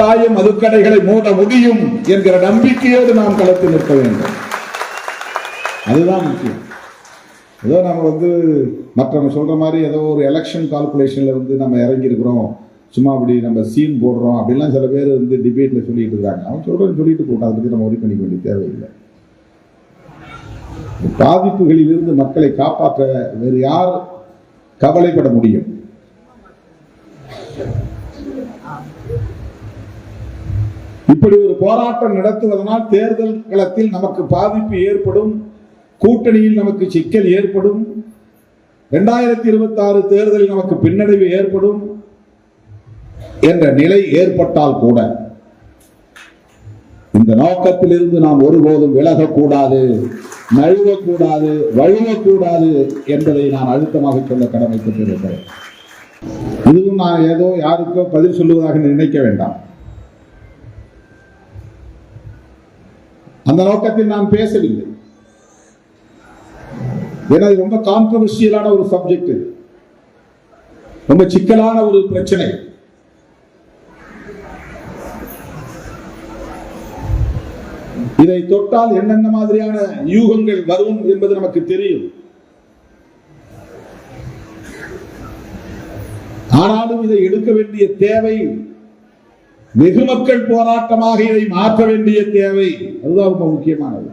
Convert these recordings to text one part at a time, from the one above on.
கட்டாய மதுக்கடைகளை மூட முடியும் என்கிற நம்பிக்கையோடு நாம் களத்தில் நிற்க வேண்டும். அதுதான் முக்கியம். ஏதோ நம்ம மற்றவங்க சொல்ற மாதிரி ஏதோ ஒரு எலெக்ஷன் கால்குலேஷன்ல நம்ம இறங்கி இருக்கிறோம், சும்மா அப்படி நம்ம சீன் போடுறோம் அப்படிலாம் சில பேர் டிபேட்ல சொல்லிட்டு இருக்காங்க. அவன் சொல்றது சொல்லிட்டு போட்டோம், அதை பற்றி நம்ம ஒரி பண்ணிக்க வேண்டிய தேவையில்லை. பாதிப்புகளில் இருந்து மக்களை காப்பாற்ற வேறு யார் கவலைப்பட முடியும்? இப்படி ஒரு போராட்டம் நடத்துவதனால் தேர்தல் களத்தில் நமக்கு பாதிப்பு ஏற்படும், கூட்டணியில் நமக்கு சிக்கல் ஏற்படும், 2026 தேர்தலில் நமக்கு பின்னடைவு ஏற்படும் என்ற நிலை ஏற்பட்டால் கூட இந்த நோக்கத்தில் இருந்து நாம் ஒருபோதும் விலகக்கூடாது, நழுவக்கூடாது, வழுவக்கூடாது என்பதை நான் அழுத்தமாக சொல்ல கடமைப்பட்டிருக்கிறேன். இதுவும் நான் ஏதோ யாருக்கோ பதில் சொல்லுவதாக நினைக்க வேண்டாம். அந்த நோக்கத்தில் நான் பேசவில்லை. ஏன்னா இது ரொம்ப கான்ட்ரோவர்சியலான ஒரு சப்ஜெக்ட், ரொம்ப சிக்கலான ஒரு பிரச்சனை. இதை தொட்டால் என்னென்ன மாதிரியான யூகங்கள் வரும் என்பது நமக்கு தெரியும். ஆனாலும் இதை எடுக்க வேண்டிய தேவை, வெகு மக்கள் போராட்டமாக இதை மாற்ற வேண்டிய தேவை, அதுதான் ரொம்ப முக்கியமானது.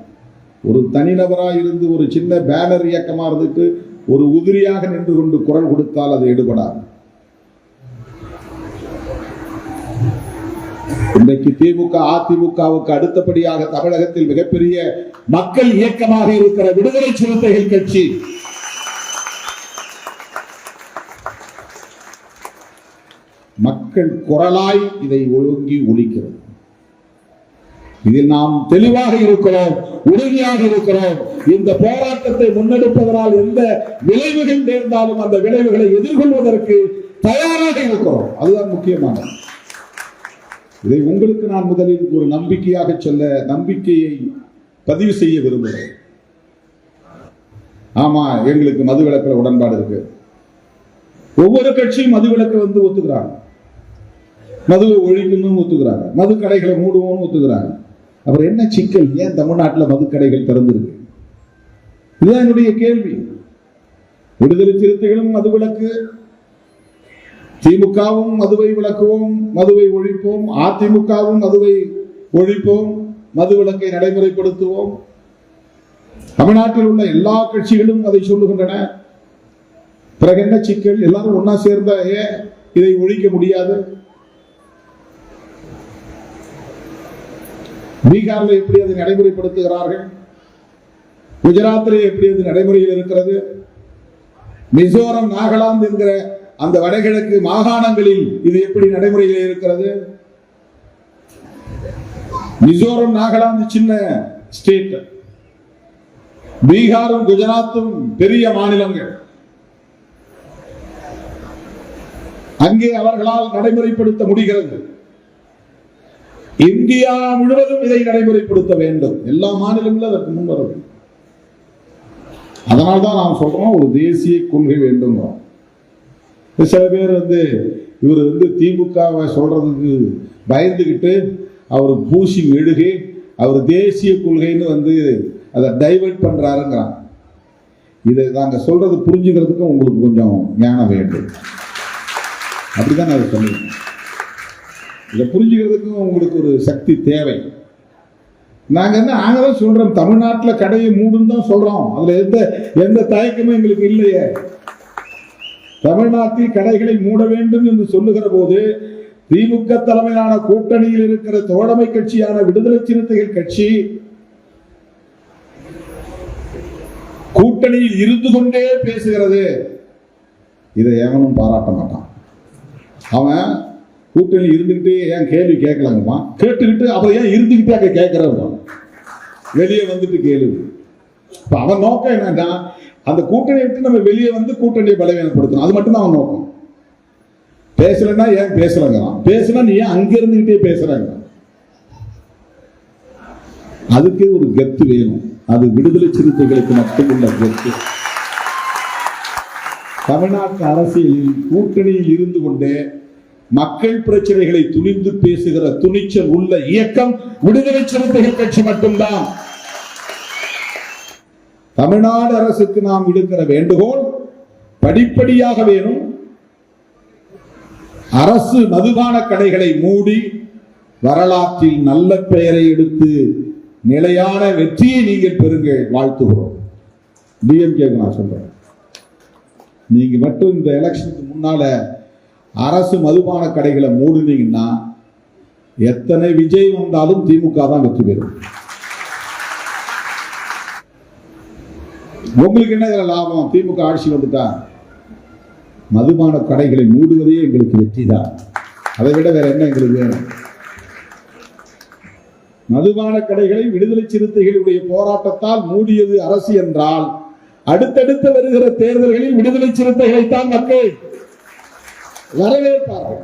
ஒரு தனிநபராக இருந்து ஒரு சின்ன பேனர் இயக்கமா இருந்துட்டு ஒரு உதிரியாக நின்று கொண்டு குரல் கொடுத்தால் அது எடுபடாது. இன்றைக்கு திமுக அதிமுகவுக்கு அடுத்தபடியாக தமிழகத்தில் மிகப்பெரிய மக்கள் இயக்கமாக இருக்கிற விடுதலை சிறுத்தைகள் கட்சி மக்கள் குரலாய் இதை ஒழுங்கி ஒலிக்கிறது. இதில் நாம் தெளிவாக இருக்கிறோம், உறுதியாக இருக்கிறோம். இந்த போராட்டத்தை முன்னெடுப்பதனால் எந்த விளைவுகள் நேர்ந்தாலும் அந்த விளைவுகளை எதிர்கொள்வதற்கு தயாராக இருக்கிறோம். அதுதான் முக்கியமானது. இதை உங்களுக்கு நான் முதலில் ஒரு நம்பிக்கையாக சொல்ல, நம்பிக்கையை பதிவு செய்ய விரும்புகிறேன். ஆமா, எங்களுக்கு மதுவிலக்கில் உடன்பாடு இருக்கு. ஒவ்வொரு கட்சியும் மதுவிலக்கை ஒத்துக்கிறாங்க, மதுவை ஒழிக்கணும்னு ஒத்துக்கிறாங்க, மது கடைகளை மூடுவோம்னு ஒத்துக்கிறாங்க. அப்புறம் என்ன சிக்கல்? ஏன் தமிழ்நாட்டில் மது கடைகள் திறந்திருக்கு? இதுதான் என்னுடைய கேள்வி. விடுதலை சிறுத்தைகளும் மதுவிலக்கு, திமுகவும் மதுவை விலக்குவோம், மதுவை ஒழிப்போம், அதிமுகவும் மதுவை ஒழிப்போம், மதுவிலக்கை நடைமுறைப்படுத்துவோம். தமிழ்நாட்டில் உள்ள எல்லா கட்சிகளும் அதை சொல்லுகின்றன. பிறகு என்ன சிக்கல்? எல்லாரும் ஒன்னா சேர்ந்த ஏன் இதை ஒழிக்க முடியாது? பீகார்ல எப்படி அதை நடைமுறைப்படுத்துகிறார்கள்? குஜராத்திலே எப்படி அது நடைமுறையில் இருக்கிறது? மிசோரம், நாகாலாந்து என்கிற அந்த வடகிழக்கு மாகாணங்களில் இது எப்படி நடைமுறையில் இருக்கிறது? மிசோரம், நாகாலாந்து சின்ன ஸ்டேட், பீகாரும் குஜராத்தும் பெரிய மாநிலங்கள். அங்கே அவர்களால் நடைமுறைப்படுத்த முடிகிறது. இந்தியா முழுவதும் இதை நடைமுறைப்படுத்த வேண்டும். எல்லா மாநிலங்களும் அதற்கு முன் வர வேண்டும். அதனால்தான் நாம் சொல்றோம், ஒரு தேசிய கொள்கை வேண்டும். சில பேர் இவர் திமுகவை சொல்றதுக்கு பயந்துகிட்டு அவர் பூசி மெழுகி அவர் தேசிய கொள்கைன்னு அதை டைவர்ட் பண்றாருங்கிறான். இதை நாங்க சொல்றது புரிஞ்சுக்கிறதுக்கு உங்களுக்கு கொஞ்சம் ஞானம் வேண்டும். அப்படிதான் நான் சொல்லுவேன். இதை புரிஞ்சுக்கிறதுக்கும் உங்களுக்கு ஒரு சக்தி தேவை. நாங்க தான் சொல்றோம், தமிழ்நாட்டில் கடையை மூடுன்னு தான் சொல்றோம். அதுல எந்த தயக்கமும் எங்களுக்கு இல்லையே. தமிழ்நாட்டில் கடைகளை மூட வேண்டும் என்று சொல்லுகிற போது திமுக தலைமையிலான கூட்டணியில் இருக்கிற தோழமை கட்சியான விடுதலை சிறுத்தைகள் கட்சி கூட்டணியில் இருந்து கொண்டே பேசுகிறது. இதை எவனும் பாராட்ட மாட்டான். அவன் கூட்டணி இருந்துகிட்டே ஏன் கேள்வி கேட்கலாங்கம்மா, கேட்டுக்கிட்டு அப்புறம் ஏன் இருந்துகிட்டே அங்க கேட்கிறவன் வெளியே வந்துட்டு கேள்வி. இப்ப அவன் நோக்கம் என்னன்னா, அந்த கூட்டணியை விட்டு நம்ம வெளியே கூட்டணியை பலவீனப்படுத்தணும். அது மட்டும் தான் அவன் நோக்கம். பேசலன்னா ஏன் பேசலங்கிறான், பேசல நீ ஏன் அங்க இருந்துகிட்டே பேசுறாங்க. அதுக்கு ஒரு கத்து வேணும். அது விடுதலை சிறுத்தைகளுக்கு மட்டுமுள்ள கத்து. தமிழ்நாட்டு அரசியலில் கூட்டணியில் இருந்து கொண்டே மக்கள் பிரச்சனைகளை துணிந்து பேசுகிற துணிச்சல் உள்ள இயக்கம் விடுதலை சிறுத்தைகள் கட்சி மட்டும்தான். தமிழ்நாடு அரசுக்கு நாம் விடுக்கிற வேண்டுகோள் படிப்படியாக வேணும். அரசு மதுபான கடைகளை மூடி வரலாற்றில் நல்ல பெயரை எடுத்து நிலையான வெற்றியை நீங்கள் பெறுங்கள், வாழ்த்துகிறோம். டிஎம்கே நான் சொல்றேன், நீங்க மட்டும் இந்த எலெக்ஷனுக்கு முன்னால அரசு மதுபான கடைகளை மூடுனீங்கன்னா எத்தனை விஜய் வந்தாலும் திமுக தான் வெற்றி பெறும். உங்களுக்கு என்ன இதுல லாபம்? திமுக ஆட்சி வந்துட்டா மதுபான கடைகளை மூடுவதே எங்களுக்கு வெற்றி தான். அதை விட வேற என்ன எங்களுக்கு வேணும்? மதுபான கடைகளை விடுதலை சிறுத்தைகளுடைய போராட்டத்தால் மூடியது அரசு என்றால் அடுத்தடுத்து வருகிற தேர்தல்களில் விடுதலை சிறுத்தைகளைத்தான் மக்கள் வரவேற்பார்கள்.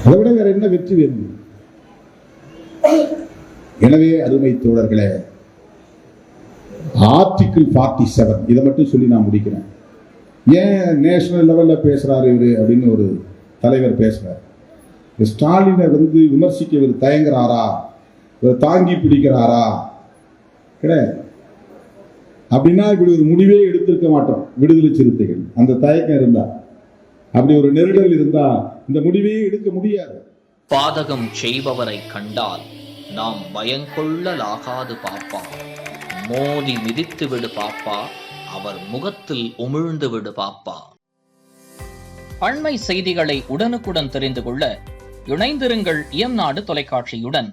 அதை விட வேற என்ன வெற்றி வேணும்? எனவே அருமை தோழர்களே, ஆர்டிகிள் 47 இதை மட்டும் சொல்லி நான் முடிக்கிறேன். ஏன் நேஷனல் லெவல்ல பேசுறாரு இவரு அப்படின்னு ஒரு தலைவர் பேசுறாரு. ஸ்டாலினை விமர்சிக்க இவர் தயங்குறாரா, இவர் தாங்கி பிடிக்கிறாரா? கிடையாது. அப்படின்னா இப்படி ஒரு முடிவே எடுத்திருக்க மாட்டோம் விடுதலை சிறுத்தைகள். அந்த தயக்கம் இருந்தா, அப்படி ஒரு நெருடல் இருந்தா இந்த முடிவே எடுக்க முடியாது. பாதகம் செய்பவரை கண்டால் நாம் பயங்கொள்ளலாகாது பாப்பா, மோதி மிதித்து விடு பாப்பா, அவர் முகத்தில் உமிழ்ந்து விடு பாப்பா. அண்மை செய்திகளை உடனுக்குடன் தெரிந்து கொள்ள இணைந்திருங்கள் இயம்நாடு தொலைக்காட்சியுடன்.